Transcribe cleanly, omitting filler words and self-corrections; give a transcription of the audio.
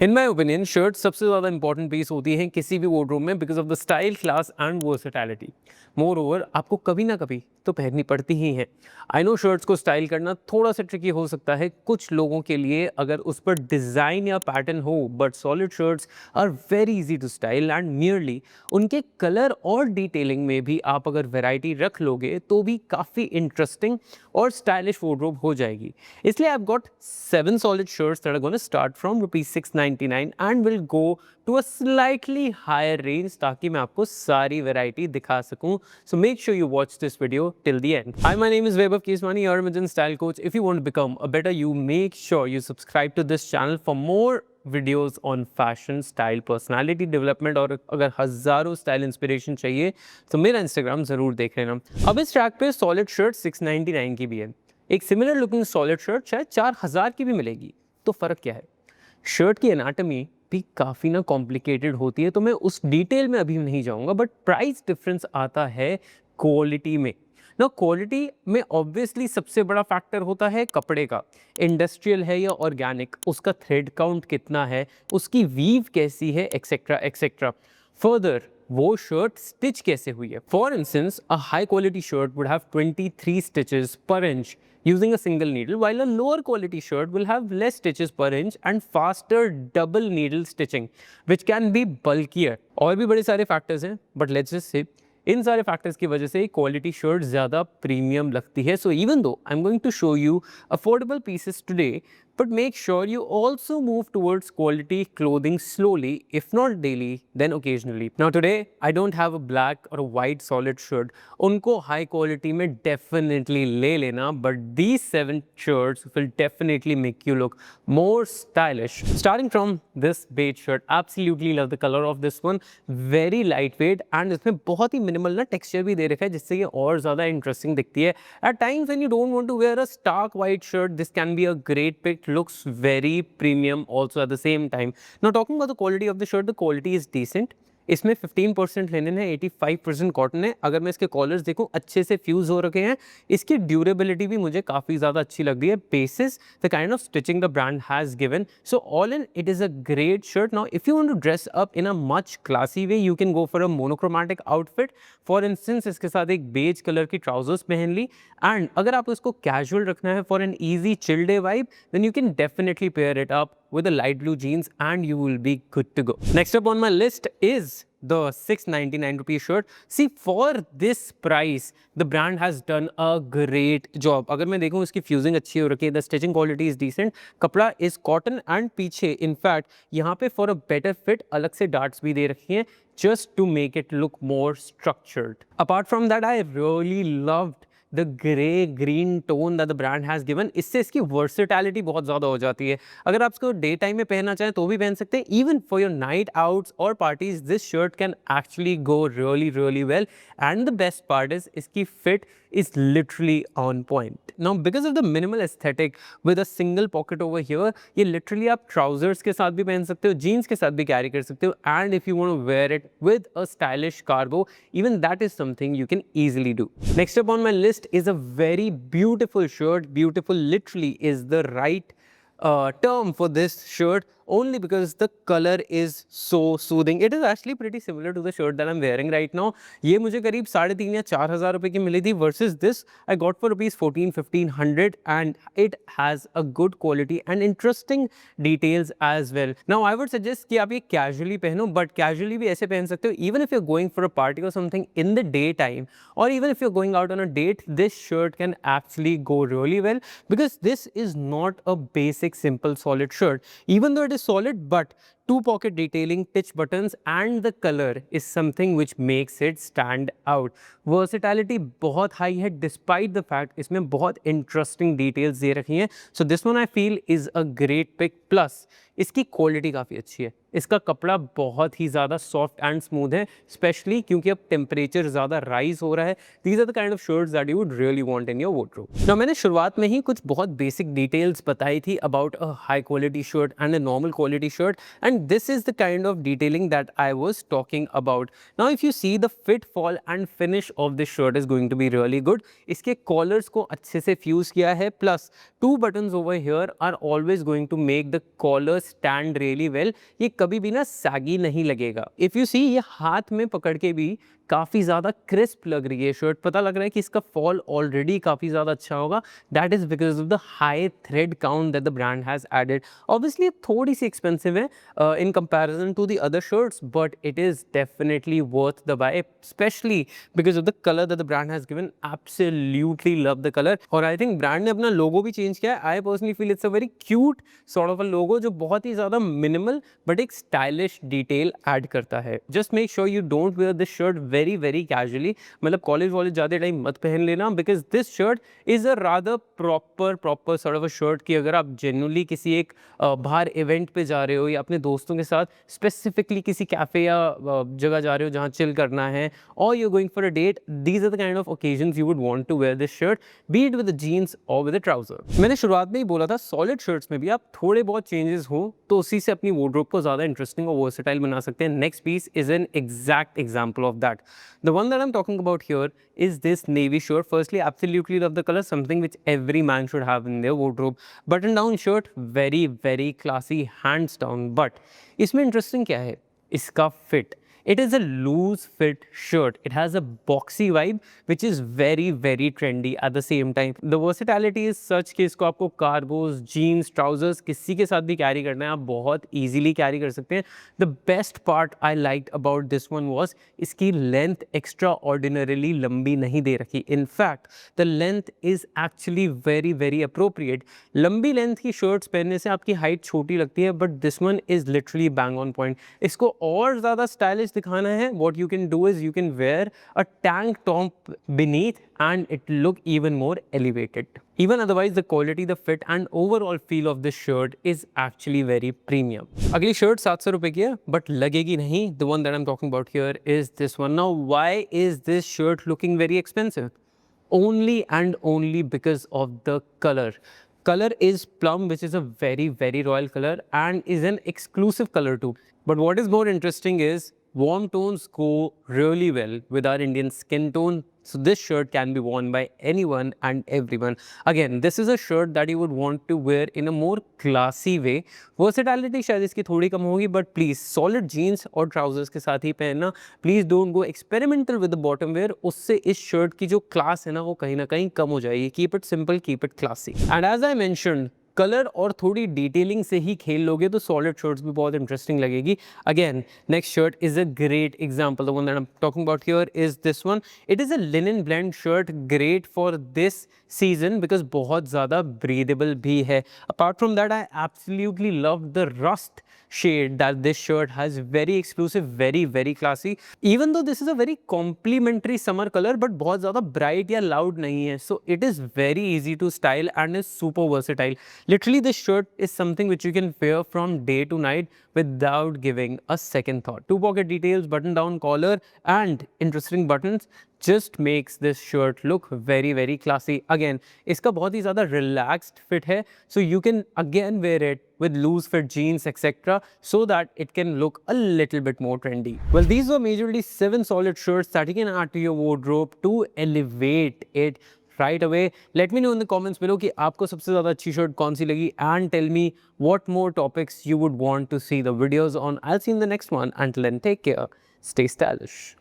In my opinion shirt सबसे ज़्यादा important piece होती है किसी भी वार्डरोब में because of the style class and versatility. More over आपको कभी ना कभी तो पहननी पड़ती ही है। आई नो शर्ट्स को स्टाइल करना थोड़ा सा ट्रिकी हो सकता है कुछ लोगों के लिए अगर उस पर डिज़ाइन या पैटर्न हो, but solid shirts are very easy to style and merely उनके कलर और डिटेलिंग में भी आप अगर वैरायटी रख लोगे तो भी काफ़ी इंटरेस्टिंग और स्टाइलिश वार्डरोब हो जाएगी। इसलिए I got 7 solid shirts that are going to start from rupees 699 and will go to a slightly higher range ताकि मैं आपको सारी वैरायटी दिखा सकूं। So make sure you watch this video till the end. Hi, my name is Vaibhav Keswani, your Imagine Style Coach. If you want to become a better you, make sure you subscribe to this channel for more videos on fashion, style, personality development और अगर हज़ारों style inspiration चाहिए तो मेरा Instagram ज़रूर देख लेना। अब इस ट्रैक पे सॉलिड शर्ट 699 की भी है, एक सिमिलर लुकिंग सॉलिड शर्ट शायद 4000 की भी मिलेगी। तो फ़र्क क्या है? शर्ट की एनाटमी भी काफ़ी ना कॉम्प्लिकेटेड होती है, तो मैं उस डिटेल में अभी नहीं जाऊंगा, बट प्राइस डिफरेंस आता है क्वालिटी में ना। क्वालिटी में ऑब्वियसली सबसे बड़ा फैक्टर होता है कपड़े का, इंडस्ट्रियल है या ऑर्गेनिक, उसका थ्रेड काउंट कितना है, उसकी वीव कैसी है, एक्सेट्रा एक्सेट्रा। फर्दर वो शर्ट स्टिच कैसे हुई है। For instance a high quality shirt would have 23 stitches per inch using a single needle, while a lower quality shirt will have less stitches per inch and faster double needle stitching, which can be bulkier. और भी बड़े सारे factors हैं, but let's just say इन सारे factors की वजह से quality shirt ज़्यादा प्रीमियम लगती है। So even though I am going to show you affordable pieces today, but make sure you also move towards quality clothing slowly, if not daily, then occasionally. Now today, I don't have a black or a white solid shirt. उनको high quality में definitely ले लेना, but these 7 shirts will definitely make you look more stylish. Starting from this beige shirt, absolutely love the color of this one. Very lightweight and इसमें बहुत ही minimal ना texture भी दे रखा है जिससे ये और ज़्यादा interesting दिखती है। At times when you don't want to wear a stark white shirt, this can be a great pick. Looks very premium also at the same time. Now talking about the quality of the shirt, the quality is decent. इसमें 15% linen है, 85% cotton है। अगर मैं इसके callers देखूं अच्छे से fuse हो रखे हैं। इसकी ड्यूरेबिलिटी भी मुझे काफ़ी ज़्यादा अच्छी लग रही है basis the kind of stitching the brand has given. So all in it is a great shirt. Now if you want to dress up in a much classy way, you can go for a monochromatic outfit. For instance इसके साथ एक beige colour की trousers पहन ली, and अगर आप इसको casual रखना है for an easy chill day vibe, then you can definitely pair it up with a light blue jeans and you will be good to go. Next up on my list is the 699 rupee shirt. See, for this price the brand has done a great job. अगर मैं देखूँ इसकी fusing अच्छी हो रखी है, the stitching quality is decent, कपड़ा is cotton and पीछे in fact यहाँ पे for a better fit अलग से darts भी दे रखी हैं just to make it look more structured. Apart from that, I really loved the grey green tone that the brand has given. इससे इसकी वर्सेटैलिटी बहुत ज़्यादा हो जाती है। अगर आप इसको डे टाइम में पहनना चाहें तो भी पहन सकते हैं। Even for your night outs और parties this shirt can actually go really really well, and the best part is इसकी fit is literally on point. Now because of the minimal aesthetic with a single pocket over here, ये literally आप trousers के साथ भी पहन सकते हो, jeans के साथ भी carry कर सकते हो, and if you want to wear it with a stylish cargo, even that is something you can easily do. Next up on my list is a very beautiful shirt. Beautiful literally is the right term for this shirt, only because the color is so soothing. It is actually pretty similar to the shirt that I'm wearing right now. ये मुझे करीब 3,500 या 4,000 रुपए की मिली थी, versus this I got for rupees 1400-1500, and it has a good quality and interesting details as well. Now I would suggest कि आप ये casually पहनो, but casually भी ऐसे पहन सकते हो even if you're going for a party or something in the daytime, or even if you're going out on a date. This shirt can actually go really well because this is not a basic simple solid shirt. Even though it is solid, but 2 pocket detailing, stitch buttons and the color is something which makes it stand out. Versatility बहुत high है despite the fact इसमें बहुत interesting details दे रखी हैं. So this one I feel is a great pick. Plus इसकी quality काफ़ी अच्छी है। इसका कपड़ा बहुत ही ज़्यादा सॉफ्ट एंड स्मूथ है, स्पेशली क्योंकि अब टेम्परेचर ज़्यादा राइज हो रहा है। These are the kind of shirts that you would really want in your wardrobe. Now मैंने शुरुआत में ही कुछ बहुत बेसिक डिटेल्स बताई थी about a high quality shirt and a normal quality shirt, and And this is the kind of detailing that I was talking about. Now if you see, the fit, fall and finish of this shirt is going to be really good. इसके collars को अच्छे से fuse किया है, plus two buttons over here are always going to make the collar stand really well. ये कभी भी ना saggy नहीं लगेगा. If you see, ये हाथ में पकड़ के भी काफ़ी ज़्यादा क्रिस्प लग रही है शर्ट. पता लग रहा है कि इसका फॉल ऑलरेडी काफ़ी ज़्यादा अच्छा होगा. That is because of the high thread count that the brand has added. Obviously थोड़ी सी एक्सपेंसिव है in comparison to the other shirts, but it is definitely worth the buy, especially because of the color that the brand has given. Absolutely love the color. और I think brand ने अपना logo भी change किया है. I personally feel it's a very cute sort of a logo जो बहुत ही ज़्यादा minimal but एक stylish detail add करता है. Just make sure you don't wear this shirt very casually. मतलब college वॉलेज ज़्यादा टाइम मत पहन लेना, because this shirt is a rather proper sort of a shirt कि अगर आप genuinely किसी एक बाहर event पे जा रहे हो या अपने दोस्तों के साथ स्पेसिफिकली किसी कैफे या जगह जा रहे हो जहाँ चिल करना है, और you going for a date, these are the kind of occasions you would want to wear this shirt, be it with the jeans और विद द ट्राउजर. मैंने शुरुआत में ही बोला था, सॉलिड शर्ट्स में भी आप थोड़े बहुत चेंजेस हो तो उसी से अपनी वार्डरोब को ज़्यादा इंटरेस्टिंग और वर्सेटाइल बना सकते हैं. Next piece is an exact example of that. The one that I am talking about here is this navy shirt. Firstly, absolutely love the color, something which every man should have in their wardrobe. Button down shirt, very classy, hands down. But इसमें interesting क्या है, इसका fit. It is a loose fit shirt. It has a boxy vibe which is very trendy at the same time. The versatility is such कि इसको आपको cargoes, jeans, trousers किसी के साथ भी कैरी करना है, आप बहुत easily कैरी कर सकते हैं. The best part I liked about this one was इसकी length extraordinarily लंबी नहीं दे रखी. In fact, the length is actually very appropriate. लंबी length की shirts पहनने से आपकी height छोटी लगती है, but this one is literally bang on point. इसको और ज़्यादा stylish दिखाना है, what you can do is you can wear a tank top beneath and it look even more elevated. Even otherwise, the quality, the fit and overall feel of this shirt is actually very premium. अगली shirt 700 रुपए की है, but लगेगी नहीं. The one that I'm talking about here is this one. Now, why is this shirt looking very expensive? Only and only because of the color. Color is plum, which is a very royal color and is an exclusive color too. But what is more interesting is warm tones go really well with our Indian skin tone. So this shirt can be worn by anyone and everyone. Again, this is a shirt that you would want to wear in a more classy way. Versatility शायद इसकी थोड़ी कम होगी, but please solid jeans और trousers के साथ ही पहनना. Please don't go experimental with the bottom wear. उससे इस shirt की जो class है ना, वो कहीं ना कहीं कम हो जाएगी. Keep it simple, keep it classy. And as I mentioned, colour और थोड़ी डिटेलिंग से ही खेल लोगे तो सॉलिड शर्ट्स भी बहुत इंटरेस्टिंग लगेगी. Again, next shirt is a great example. The one that I am talking about here is this one. It is a linen blend shirt, great for this season because बहुत ज़्यादा breathable भी है. Apart from that, I absolutely love the rust shade that this shirt has. Very exclusive, very classy. Even though this is a very complimentary summer color, but बहुत ज़्यादा bright या loud नहीं है. So it is very easy to style and is super versatile. Literally, this shirt is something which you can wear from day to night without giving a second thought. Two pocket details, button down collar and interesting buttons just makes this shirt look very classy. Again, इसका बहुत ही ज़्यादा relaxed fit है, so you can again wear it with loose fit jeans etc. so that it can look a little bit more trendy. Well, these were majorly 7 solid shirts that you can add to your wardrobe to elevate it right away. Let me know in the comments below कि आपको सबसे ज़्यादा अच्छी shirt कौन सी लगी, and tell me what more topics you would want to see the videos on. I'll see you in the next one. Until then, take care, stay stylish.